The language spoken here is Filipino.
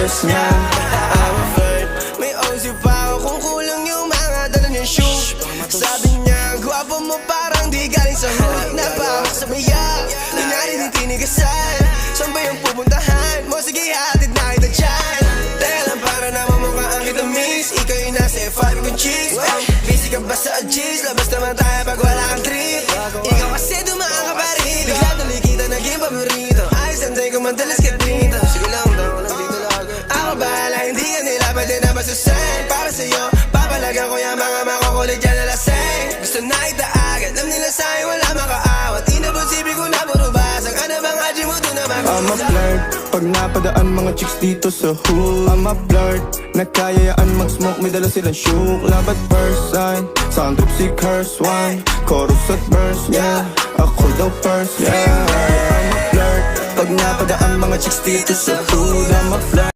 first niya. I'm a flirt. May OC pa ako kung kulang yung mga dala niyang shoe. Sabi niya, gwapo mo parang di galing sa hood. Napamak sa maya, nangyari di tinigasan. Saan ba yung pupuntahan mo? Sige, hatid na kita dyan. Teka lang, para naman mukha ang kita miss. Ikaw yung nasa F5 kong chicks. Busy ka ba sa G's? Labas naman tayo pag wala kang trip. Ikaw kasi dumaan ka pa rito. Bigla tuloy kita naging paborito. Ayos ang day ko madalas ka dito. Sige lang daw, lang dito lagi. Ako bahala, hindi ka nila pwede na basusan. Para sa'yo, papalagan ko yung mga makukulit dyan na laseng. Gusto na itaagad, alam nila sa'yo wala makaawat. Inaposible ko na puro basag. Ano bang adyo mo doon na mag-usap? I'm a flirt, pag napadaan mga chicks dito sa hood. I'm a flirt, nakayayaan mag-smoke, may dala silang shook. Love at first sign, sound trip si curse one. Chorus at verse, yeah, ako daw first, yeah. I'm a flirt, pag napadaan mga chicks dito sa hood. I'm a flirt.